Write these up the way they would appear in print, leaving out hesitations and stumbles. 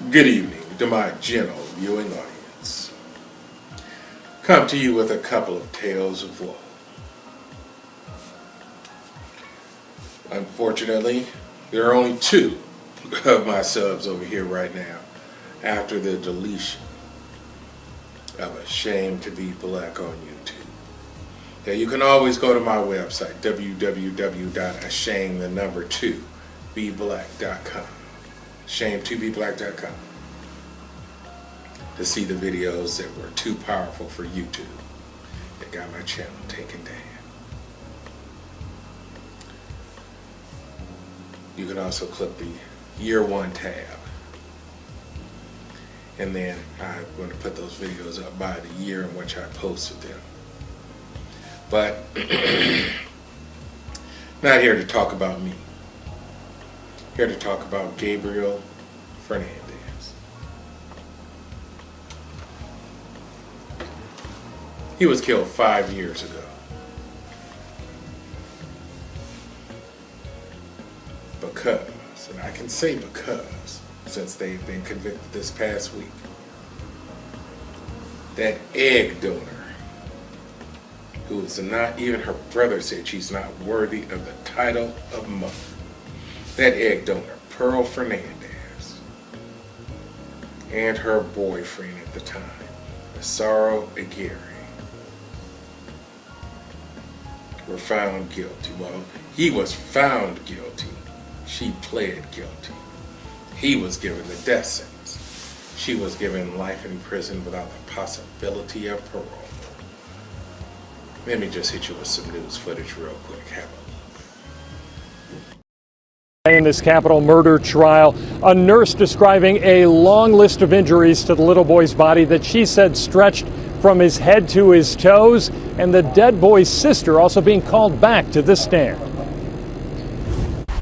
Good evening to my gentle viewing audience. Come to you with a couple of tales of woe. Unfortunately, there are only two of my subs over here right now after the deletion of Ashamed to Be Black on YouTube. Now, you can always go to my website, www.ashamed2beblack.com. Shame2beblack.com to see the videos that were too powerful for YouTube that got my channel taken down. You can also click the year one tab, and then I'm going to put those videos up by the year in which I posted them. But not here to talk about me. Here to talk about Gabriel Fernandez. He was killed 5 years ago. Because, and I can say because, since they've been convicted this past week, that egg donor, who is not, even her brother said she's not worthy of the title of mother. That egg donor, Gabriel Fernandez, and her boyfriend at the time, Aguirre, were found guilty. Well, he was found guilty. She pled guilty. He was given the death sentence. She was given life in prison without the possibility of parole. Let me just hit you with some news footage real quick. Have a look. In this capital murder trial, a nurse describing a long list of injuries to the little boy's body that she said stretched from his head to his toes, and the dead boy's sister also being called back to the stand.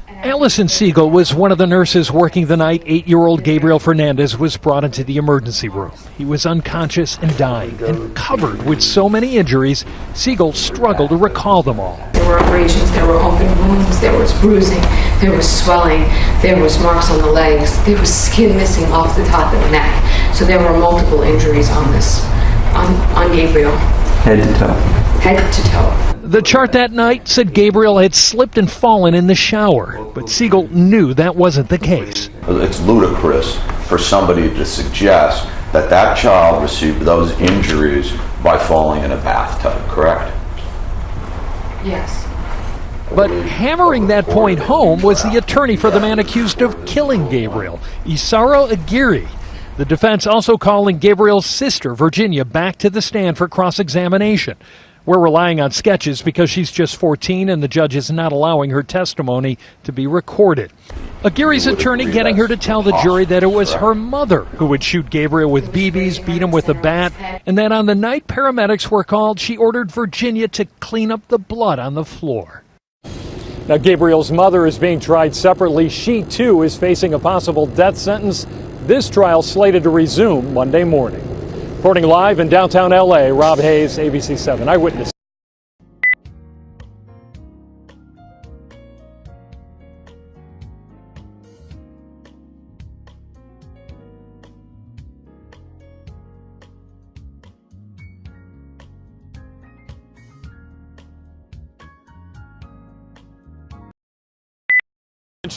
Allison Siegel was one of the nurses working the night 8-year-old Gabriel Fernandez was brought into the emergency room. He was unconscious and dying, and covered with so many injuries, Siegel struggled to recall them all. There were abrasions, there were open wounds, there was bruising, there was swelling, there was marks on the legs, there was skin missing off the top of the neck. So there were multiple injuries on Gabriel. Head to toe. Head to toe. The chart that night said Gabriel had slipped and fallen in the shower, but Siegel knew that wasn't the case. It's ludicrous for somebody to suggest that that child received those injuries by falling in a bathtub, correct? Yes. But hammering that point home was the attorney for the man accused of killing Gabriel, Aguirre. The defense also calling Gabriel's sister, Virginia, back to the stand for cross-examination. We're relying on sketches because she's just 14 and the judge is not allowing her testimony to be recorded. Aguirre's attorney getting her to tell the jury that it was her mother who would shoot Gabriel with BBs, beat him with a bat, and that on the night paramedics were called, she ordered Virginia to clean up the blood on the floor. Now, Gabriel's mother is being tried separately. She, too, is facing a possible death sentence. This trial slated to resume Monday morning. Reporting live in downtown L.A., Rob Hayes, ABC 7 Eyewitness.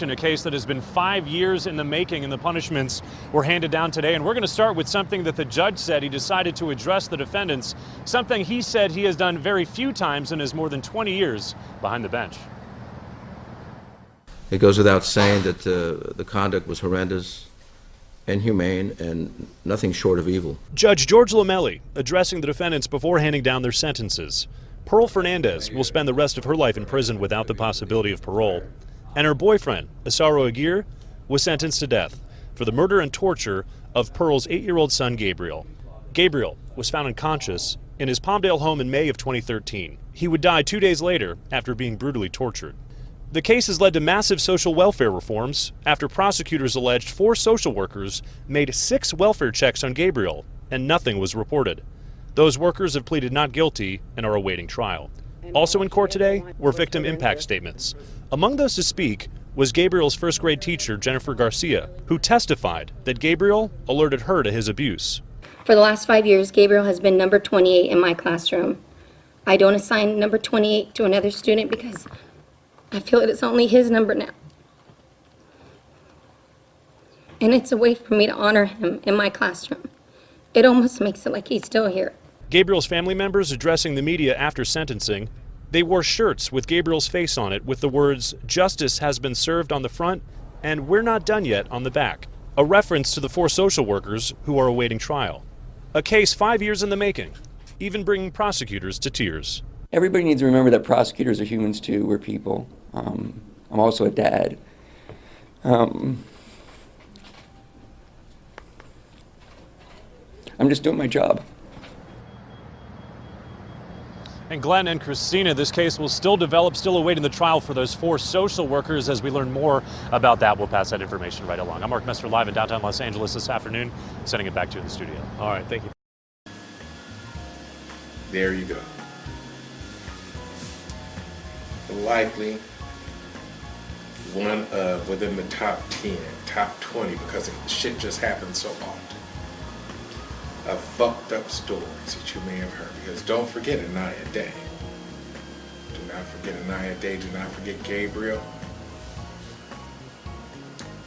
A case that has been 5 years in the making, and the punishments were handed down today. And we're going to start with something that the judge said he decided to address the defendants, something he said he has done very few times in his more than 20 years behind the bench. It goes without saying that the conduct was horrendous, inhumane, and nothing short of evil. Judge George Lamelli addressing the defendants before handing down their sentences. Gabriel Fernandez will spend the rest of her life in prison without the possibility of parole. And her boyfriend, Aguirre, was sentenced to death for the murder and torture of Pearl's 8-year-old son, Gabriel. Gabriel was found unconscious in his Palmdale home in May of 2013. He would die 2 days later after being brutally tortured. The case has led to massive social welfare reforms after prosecutors alleged 4 social workers made 6 welfare checks on Gabriel, and nothing was reported. Those workers have pleaded not guilty and are awaiting trial. Also in court today were victim impact statements. Among those to speak was Gabriel's first grade teacher, Jennifer Garcia, who testified that Gabriel alerted her to his abuse. For the last 5 years, Gabriel has been number 28 in my classroom. I don't assign number 28 to another student because I feel it is only his number now. And it's a way for me to honor him in my classroom. It almost makes it like he's still here. Gabriel's family members addressing the media after sentencing, they wore shirts with Gabriel's face on it with the words, "Justice has been served" on the front and "We're not done yet" on the back, a reference to the 4 social workers who are awaiting trial. A case 5 years in the making, even bringing prosecutors to tears. Everybody needs to remember that prosecutors are humans too. We're people. I'm also a dad. I'm just doing my job. And Glenn and Christina, this case will still develop, still awaiting the trial for those 4 social workers. As we learn more about that, we'll pass that information right along. I'm Mark Messer, live in downtown Los Angeles this afternoon, sending it back to you in the studio. All right, thank you. There you go. Likely one of within the top 10, top 20, because shit just happens so often, of fucked up stories that you may have heard. Because don't forget Anaya Day. Do not forget Anaya Day. Do not forget Gabriel.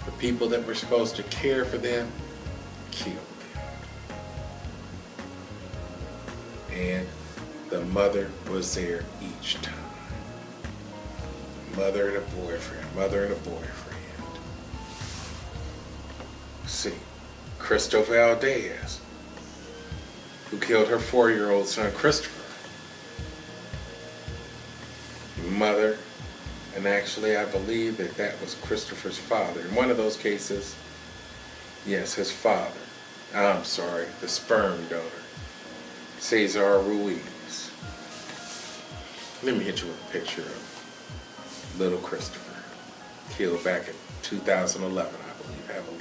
The people that were supposed to care for them killed them. And the mother was there each time. Mother and a boyfriend. Mother and a boyfriend. See, Crystal Valdez, who killed her 4-year-old son, Christopher. Mother, and actually I believe that was Christopher's father. In one of those cases, yes, his father. I'm sorry, the sperm donor, Cesar Ruiz. Let me hit you with a picture of little Christopher, killed back in 2011, I believe. Have a look.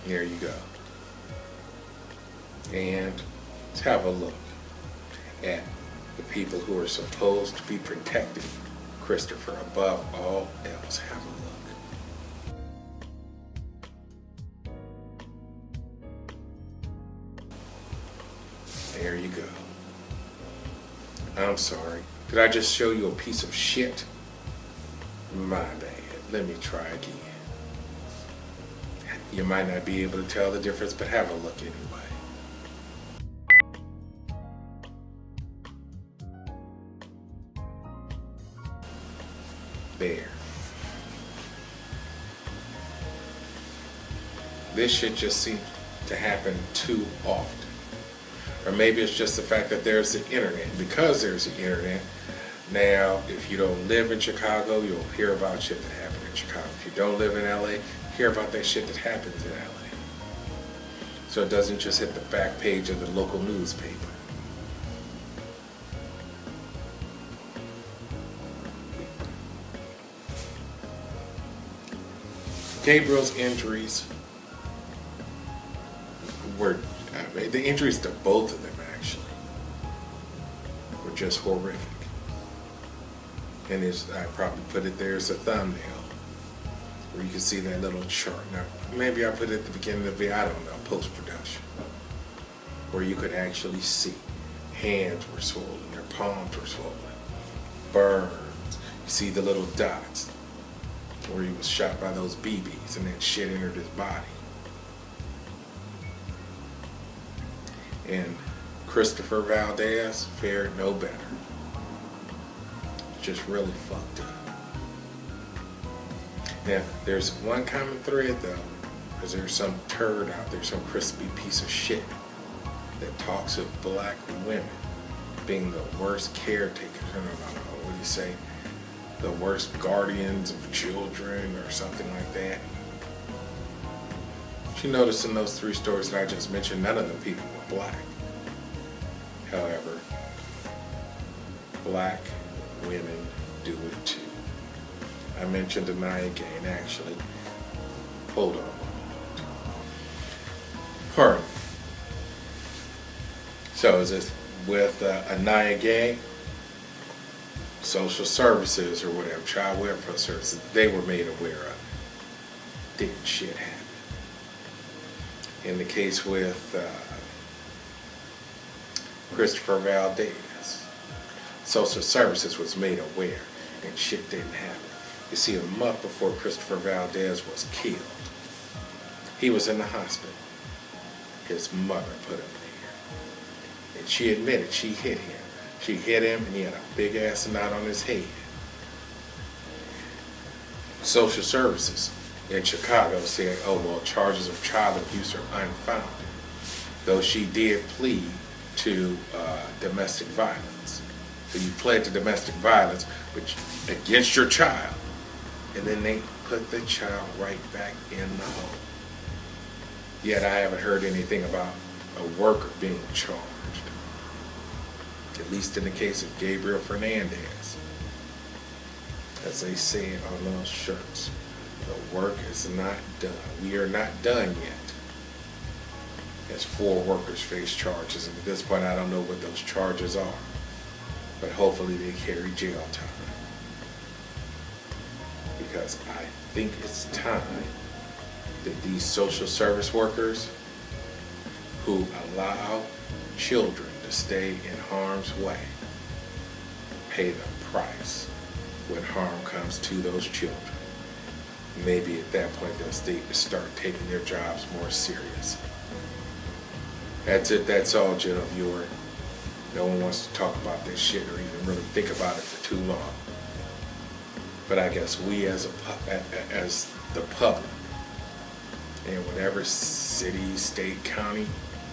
There you go. And let's have a look at the people who are supposed to be protecting Christopher above all else. Have a look. There you go. I'm sorry. Did I just show you a piece of shit? My bad. Let me try again. You might not be able to tell the difference, but have a look anyway. There. This shit just seems to happen too often. Or maybe it's just the fact that there's the internet. Because there's the internet, now if you don't live in Chicago, you'll hear about shit that happened in Chicago. If you don't live in LA, hear about that shit that happens in LA. So it doesn't just hit the back page of the local newspaper. Gabriel's injuries were, the injuries to both of them actually, were just horrific. And I probably put it there as a thumbnail, where you can see that little chart. Now, maybe I put it at the beginning of the video, I don't know, post-production, where you could actually see hands were swollen, their palms were swollen, burns. You see the little dots where he was shot by those BBs and that shit entered his body. And Christopher Valdez fared no better. Just really fucked up. Now, there's one common thread though, because there's some turd out there, some crispy piece of shit that talks of black women being the worst caretakers. I don't know, what do you say? The worst guardians of children or something like that. You notice in those 3 stories that I just mentioned, none of them people were black. However, black women do it too. I mentioned Anaya Gain, actually. Hold on. Pardon me. So is this with Anaya Gang, social services or whatever, child welfare services, they were made aware of it. Didn't shit happen. In the case with Christopher Valdez, social services was made aware and shit didn't happen. You see, a month before Christopher Valdez was killed, he was in the hospital. His mother put him there. And she admitted she hit him. She hit him and he had a big ass knot on his head. Social services in Chicago said, oh, well, charges of child abuse are unfounded. Though she did plead to domestic violence. So you pled to domestic violence which against your child. And then they put the child right back in the home. Yet I haven't heard anything about a worker being charged. At least in the case of Gabriel Fernandez. As they say it on those shirts, the work is not done. We are not done yet. As 4 workers face charges, and at this point I don't know what those charges are. But hopefully they carry jail time. Because I think it's time that these social service workers who allow children to stay in harm's way pay the price when harm comes to those children. Maybe at that point they'll start taking their jobs more serious. That's it, that's all, General Viewer. No one wants to talk about this shit or even really think about it for too long. But I guess we as the public, in whatever city, state, county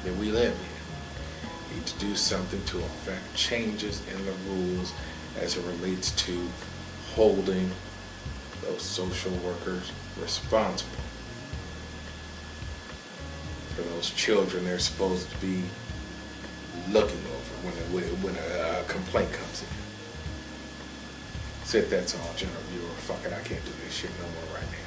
that we live in, need to do something to affect changes in the rules as it relates to holding those social workers responsible for those children they're supposed to be looking over when a complaint comes in. Said that's all, General Viewer. Fuck it, I can't do this shit no more right now.